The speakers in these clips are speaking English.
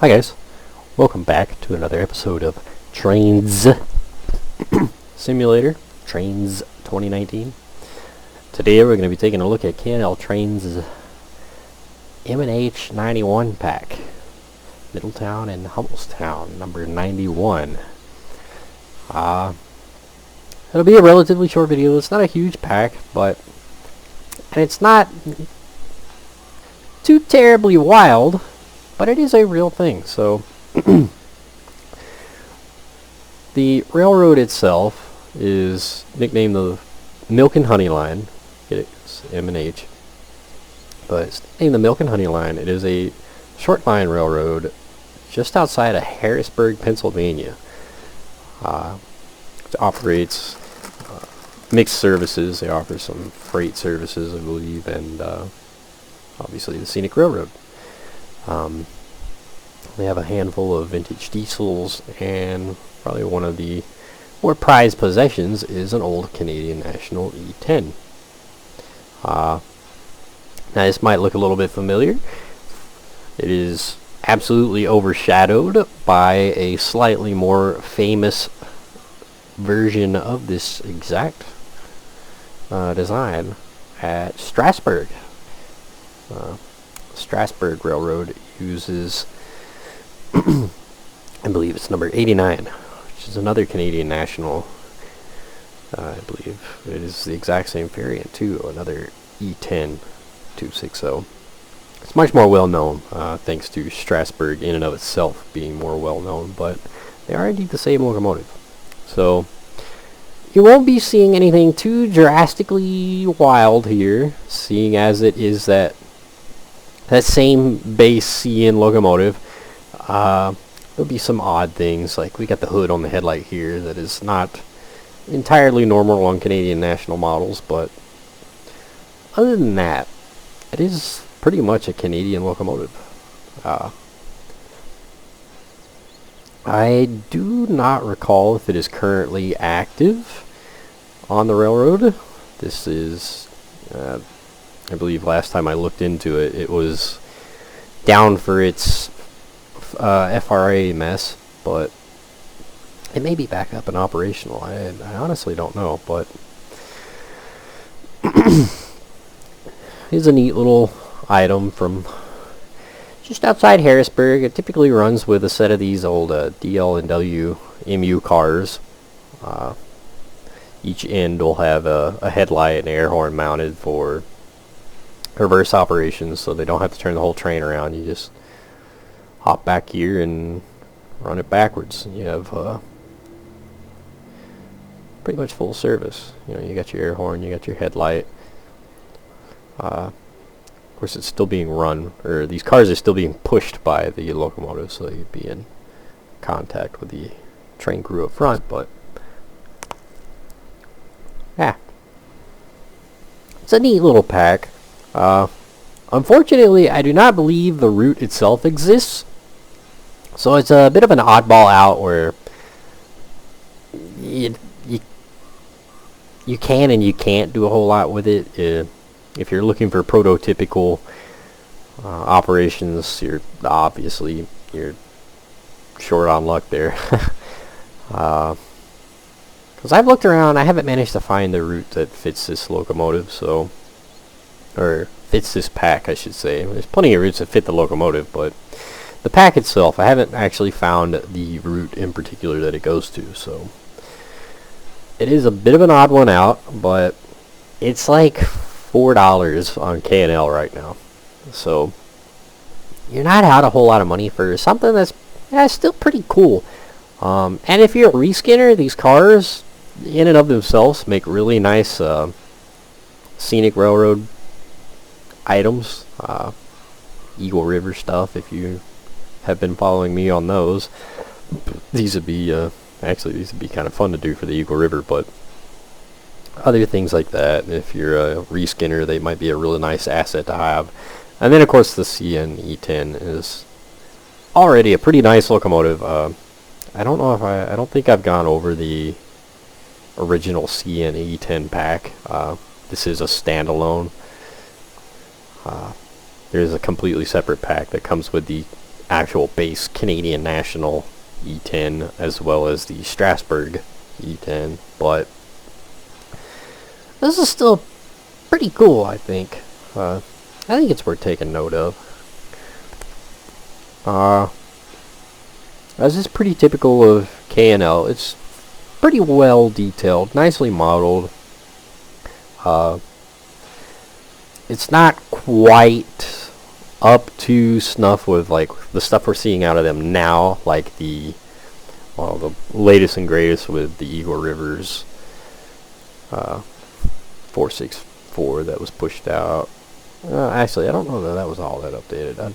Hi guys, welcome back to another episode of Trainz Simulator, Trainz 2019. Today we're going to be taking a look at K&L Trainz' M&H 91 pack, Middletown and Hummelstown, number 91. It'll be a relatively short video. It's not a huge pack, and it's not too terribly wild, but it is a real thing. So the railroad itself is nicknamed the Milk and Honey Line. It's M&H, but it's named the Milk and Honey Line. It is a short line railroad just outside of Harrisburg, Pennsylvania. It operates mixed services. They offer some freight services, I believe, and obviously the scenic railroad. They have a handful of vintage diesels, and probably one of the more prized possessions is an old Canadian National E10. Now this might look a little bit familiar. It is absolutely overshadowed by a slightly more famous version of this exact design at Strasbourg. Strasbourg Railroad uses I believe it's number 89, which is another Canadian National. I believe it is the exact same variant too, another E10 260. It's much more well known, thanks to Strasbourg in and of itself being more well known, but they are indeed the same locomotive. So you won't be seeing anything too drastically wild here, seeing as it is that same base CN locomotive. There'll be some odd things, like we got the hood on the headlight here that is not entirely normal on Canadian National models, but other than that, it is pretty much a Canadian locomotive. I do not recall if it is currently active on the railroad. This is, I believe last time I looked into it, it was down for its FRA mess, but it may be back up and operational. I honestly don't know, but it's a neat little item from just outside Harrisburg. It typically runs with a set of these old DL&W MU cars. Each end will have a headlight and air horn mounted for reverse operations, so they don't have to turn the whole train around. You just hop back here and run it backwards. You have pretty much full service. You know, you got your air horn, you got your headlight. Of course, it's still being run, or these cars are still being pushed by the locomotive, so you'd be in contact with the train crew up front, but yeah, it's a neat little pack. Unfortunately, I do not believe the route itself exists, so it's a bit of an oddball out where you can and you can't do a whole lot with it. If you're looking for prototypical operations, you're short on luck there. Because I've looked around, I haven't managed to find the route that fits this locomotive, or fits this pack, I should say. There's plenty of routes that fit the locomotive, but the pack itself, I haven't actually found the route in particular that it goes to, so it is a bit of an odd one out, but it's like $4 on K&L right now, so you're not out a whole lot of money for something that's still pretty cool. And if you're a reskinner, these cars in and of themselves make really nice scenic railroad items. Eagle River stuff, if you have been following me on those. These would be kind of fun to do for the Eagle River, but other things like that, if you're a reskinner, they might be a really nice asset to have. And then of course the CN E10 is already a pretty nice locomotive. I don't think I've gone over the original CN E10 pack. This is a standalone. There's a completely separate pack that comes with the actual base Canadian National E10 as well as the Strasbourg E10, but this is still pretty cool, I think. I think it's worth taking note of. This is pretty typical of K&L. It's pretty well detailed, nicely modeled. It's not quite up to snuff with like the stuff we're seeing out of them now, like the latest and greatest with the Eagle Rivers 464 that was pushed out. Actually, I don't know that was all that updated. I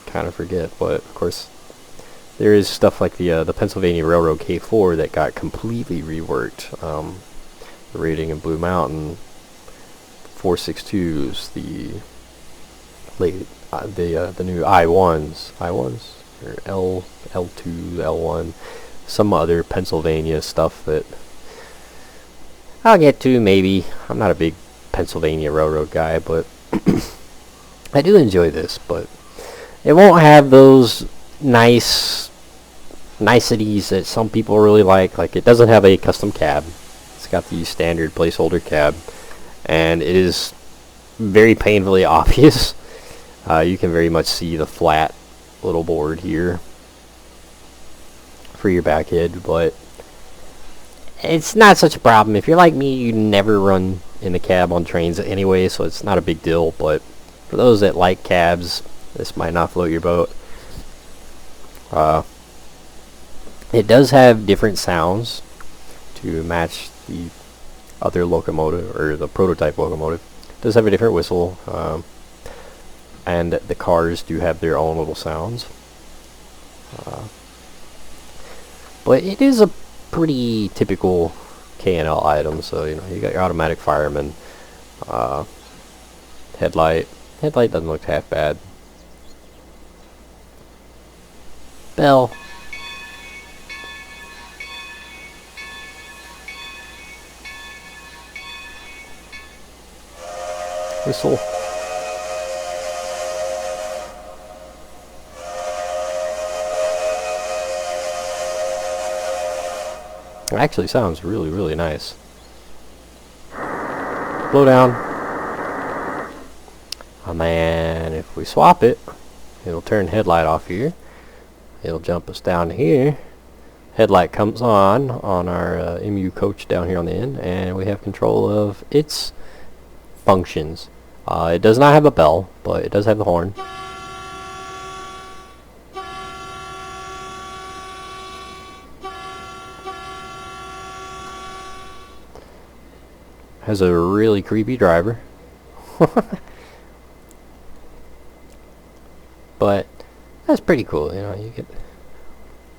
kind of forget, but of course there is stuff like the Pennsylvania Railroad K4 that got completely reworked. The rating in Blue Mountain 462s, the new I1s or L2, L1, some other Pennsylvania stuff that I'll get to maybe. I'm not a big Pennsylvania Railroad guy, but I do enjoy this, but it won't have those niceties that some people really like. Like, it doesn't have a custom cab. It's got the standard placeholder cab, and it is very painfully obvious. You can very much see the flat little board here for your back head, but it's not such a problem. If you're like me, you never run in the cab on trains anyway, so it's not a big deal. But for those that like cabs, this might not float your boat. It does have different sounds to match the other locomotive, or the prototype locomotive. It does have a different whistle, and the cars do have their own little sounds. But it is a pretty typical K&L item, so you got your automatic fireman, headlight doesn't look half bad, bell, whistle, it actually sounds really, really nice. Blow down. And then if we swap it, it'll turn headlight off here. It'll jump us down here. Headlight comes on our MU coach down here on the end, and we have control of its functions. It does not have a bell, but it does have the horn. Has a really creepy driver. But that's pretty cool, you get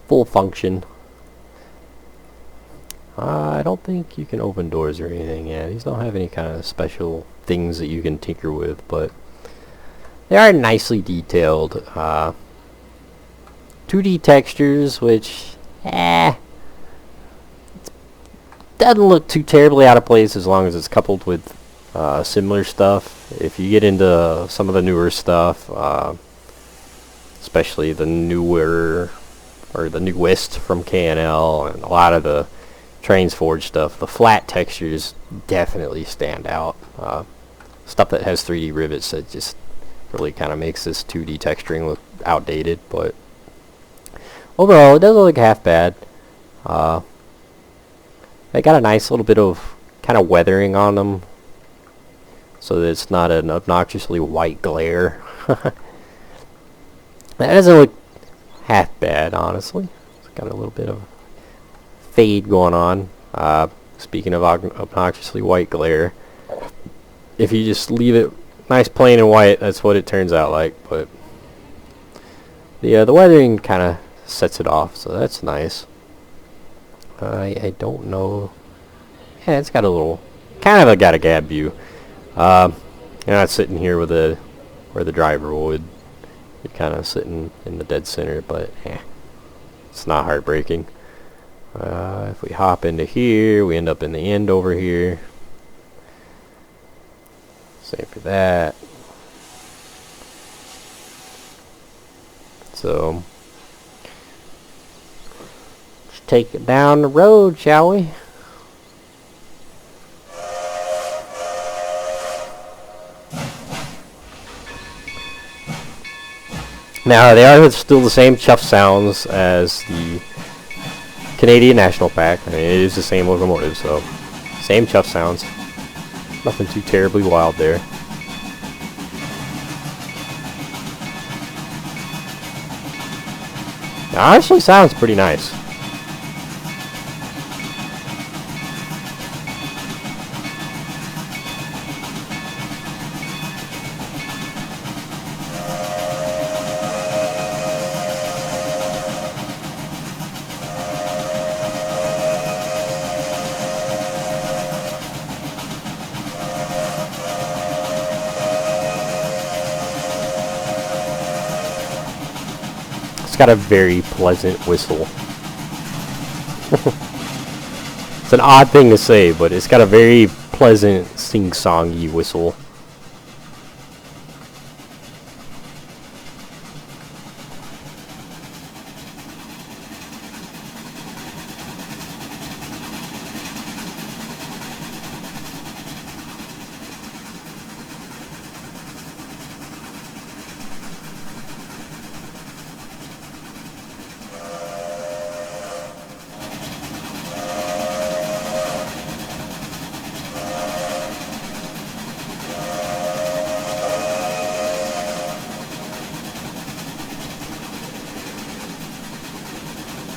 full function. I don't think you can open doors or anything yet. These don't have any kind of special things that you can tinker with, but they are nicely detailed. 2D textures, which doesn't look too terribly out of place as long as it's coupled with similar stuff. If you get into some of the newer stuff, especially the newer, or the newest from K&L, and a lot of the Trainz Forge stuff, the flat textures definitely stand out. Stuff that has 3D rivets, that just really kind of makes this 2D texturing look outdated, but overall it doesn't look half bad. They got a nice little bit of kind of weathering on them, so that it's not an obnoxiously white glare. That doesn't look half bad, honestly. It's got a little bit of fade going on. Speaking of obnoxiously white glare, if you just leave it nice plain and white, that's what it turns out like. But the weathering kind of sets it off, so that's nice. I don't know. Yeah, it's got a little, kind of got a gab view. You're not sitting here with where the driver would. You're kind of sitting in the dead center, but it's not heartbreaking. If we hop into here, we end up in the end over here. Same for that. So let's take it down the road, shall we? Now, they are still the same chuff sounds as the Canadian National Pack. I mean, it is the same locomotive, so same chuff sounds. Nothing too terribly wild there. Now, it actually sounds pretty nice. Got a very pleasant whistle. It's an odd thing to say, but it's got a very pleasant sing-songy whistle.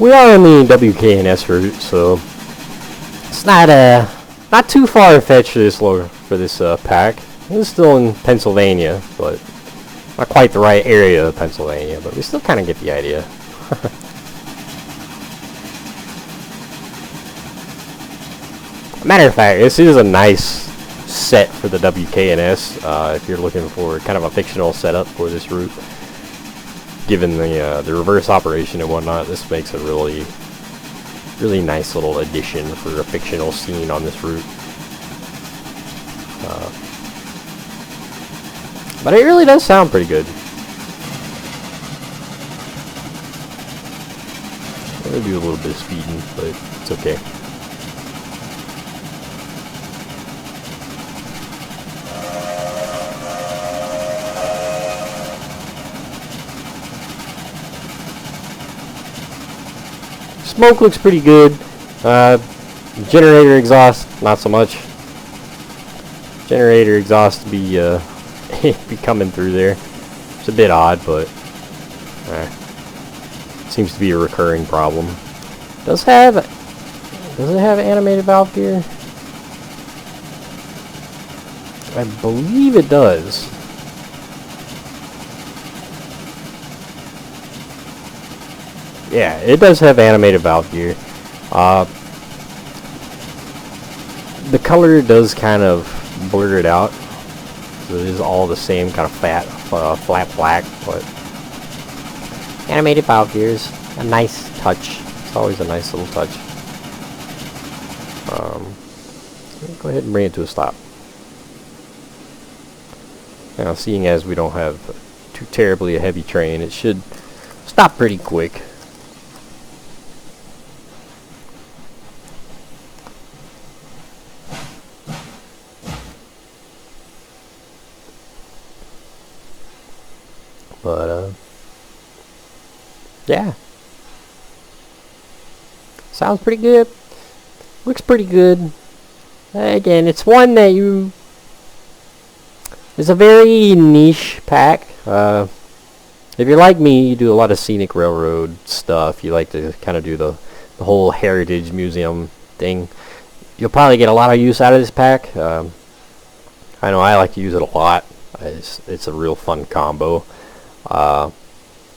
We are on the WKNS route, so it's not too far-fetched for this pack. It's still in Pennsylvania, but not quite the right area of Pennsylvania, but we still kind of get the idea. Matter of fact, this is a nice set for the WKNS if you're looking for kind of a fictional setup for this route. Given the reverse operation and whatnot, this makes a really nice little addition for a fictional scene on this route. But it really does sound pretty good. I'm gonna do a little bit of speeding, but it's okay. Smoke looks pretty good. Generator exhaust, not so much. Generator exhaust be be coming through there. It's a bit odd, but seems to be a recurring problem. Does it have animated valve gear? I believe it does. Yeah, it does have animated valve gear. The color does kind of blur it out. So it is all the same kind of flat black, but animated valve gears, a nice touch. It's always a nice little touch. Go ahead and bring it to a stop. Now, seeing as we don't have too terribly a heavy train, it should stop pretty quick. But, yeah. Sounds pretty good. Looks pretty good. Again, it's one that it's a very niche pack. If you're like me, you do a lot of scenic railroad stuff. You like to kind of do the whole heritage museum thing. You'll probably get a lot of use out of this pack. I know I like to use it a lot. It's a real fun combo.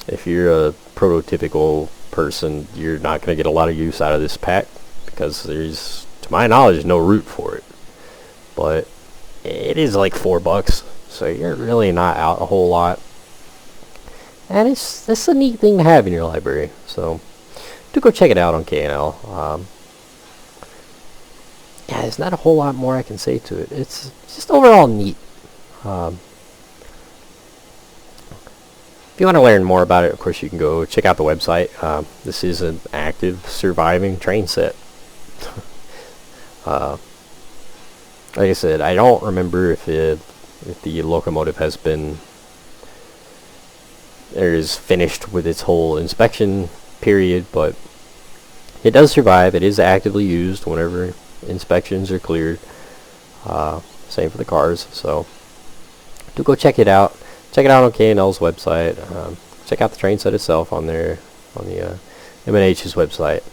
If you're a prototypical person, you're not going to get a lot of use out of this pack because there's, to my knowledge, no route for it. But it is like $4, so you're really not out a whole lot. And it's a neat thing to have in your library. So do go check it out on KNL. Yeah, there's not a whole lot more I can say to it. It's just overall neat. if you want to learn more about it, of course, you can go check out the website. This is an active surviving train set. Like I said, I don't remember if the locomotive has been or is finished with its whole inspection period, but it does survive. It is actively used whenever inspections are cleared. Same for the cars. So do go check it out. Check it out on K&L's website. Check out the train set itself on the M&H's website.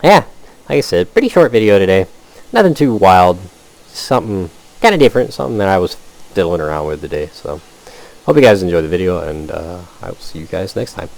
Yeah, like I said, pretty short video today. Nothing too wild. Something kind of different. Something that I was fiddling around with today. So hope you guys enjoyed the video, and I will see you guys next time.